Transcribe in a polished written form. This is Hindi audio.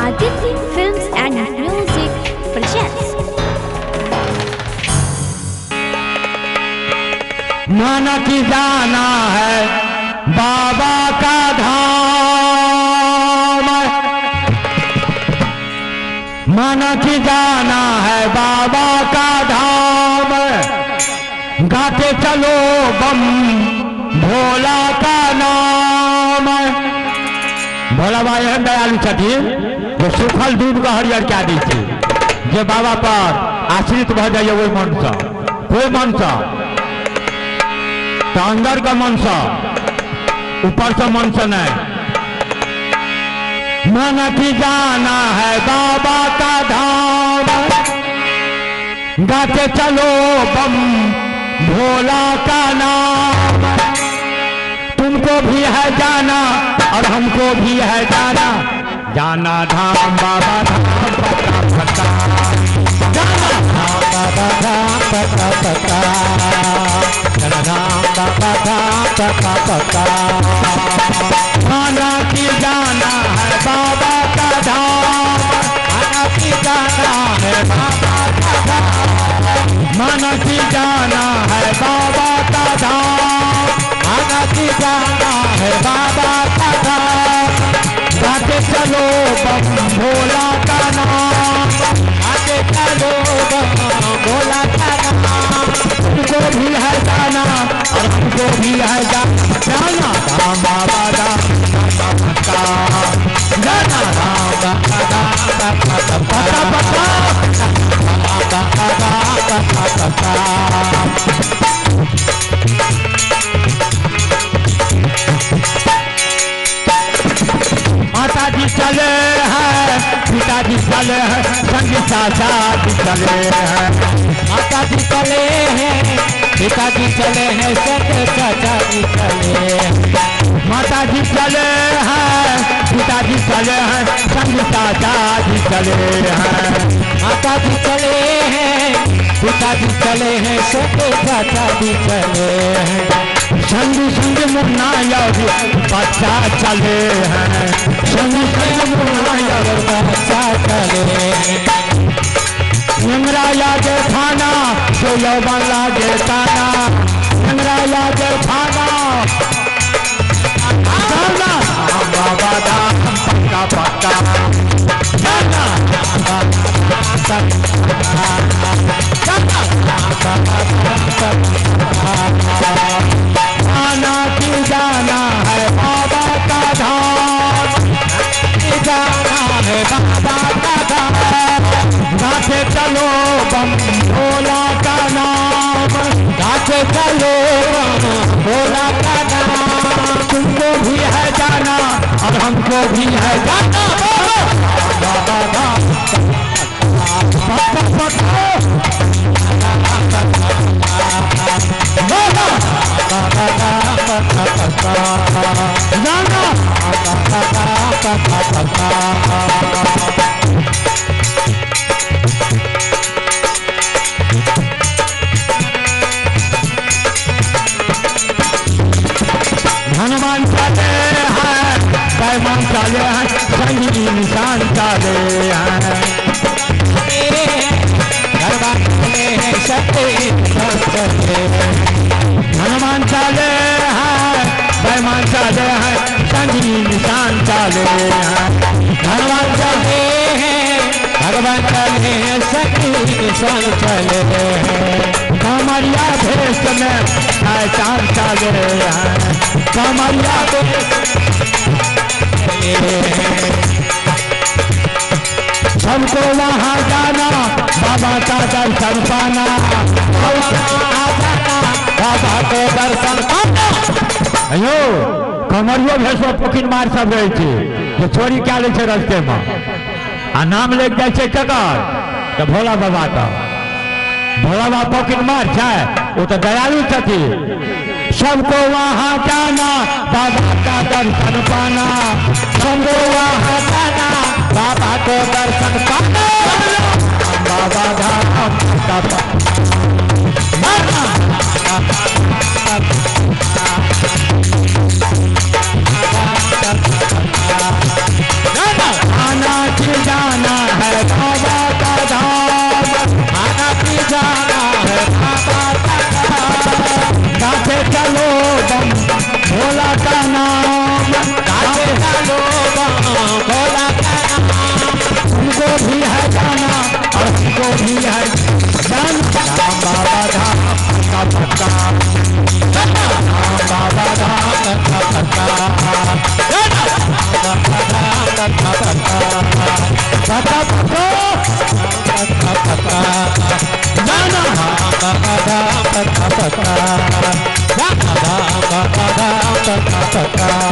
Aditi Films and Music presents. मन की जाना है बाबा का धाम, मन की जाना है बाबा का धाम, गाते चलो बम भोला का नाम। भोला भाई एहन दयालु छथिन जो सुखल दूध का हरियर क्या दी थी, जे बाबा पर आश्रित भ जाइए वही मन से, कोई मन से तो अंदर का मन सा, ऊपर से मन से नहीं। मन की जाना है बाबा का धाम, गाते चलो बम भोला का नाम। तुमको भी है जाना और हमको भी है जाना, जाना धाम बाबा धाम पता पता, जाना धाम बाबा धाम पता पता, जाना धाम बाबा धाम पता पता। माना की जाना है बाबा का धाम, माना की जाना है बाबा का धाम, माना की जाना है बाबा का धाम, माना की जाना है बाबा का धाम। गाते चलो बम भोला का नाम, गाते चलो बम भोला का नाम। तुमको भी है जाना और हमको भी है जाना, धाम बाबा धाम पता, जाना धाम बाबा धाम पता पता, पता पता। माता जी चले हैं, पिताजी चले हैं, संगी चाचा जी चले हैं। माता जी चले हैं, पिताजी चले हैं, संगी चाचा जी चले हैं। माता जी चले हैं, पिताजी चले हैं, संगी चाचा जी चले हैं। माता जी चले हैं, पिताजी चले हैं, संगी चाचा जी चले हैं। संगी संग मुन्ना यार बच्चा चले हैं, संगी संग मुन्ना यार बच्चा चले हैं। यमरा लागे थाना तो यौवन लागे ताना, यमरा लागे थाना जाना बाबा धाम पक्का पक्का, जाना माना की जाना है बाबा का धाम, जाना है बाबा का धाम। गाते चलो बम भोला का नाम, गाते चलो बम भोला का नाम। तुमको भी है जाना और हमको भी है जाना, बाबा धाम पता पता, बाबा बाबा धाम पता पता, जाना बाबा धाम पता पता। हनुमान चले हैं, पैमान चले हैं, संगी निशान चले हैं, दरबार चले हैं, सत्य चले हैं। हनुमान चले हैं, पैमान चले हैं, संगी निशान चले हैं। हनुमान चले हैं, भगवान चले हैं, सत्य निशान चले हैं। कमरिया भेष में पहचान चले हैं, कमरिया भेष सबको वहाँ जाना बाबा का दर्शन पाना, बाबा को दर्शन पाना। अयो कमरियो भेषो पोखिन मार सब रहे थे, जो चोरी क्या ले रस्ते में आ नाम ले जाए ककर तो भोला बाबा का, भोला बाबा पोखिन मार जाए वो तो दयालु थी। सबको वहाँ जाना बाबा का दर्शन पाना, सबको वहाँ जाना बाबा को दर्शन पाना, बाबा धाम पता आना की धाम पता पता, राम धाम बाबा धाम पता पता।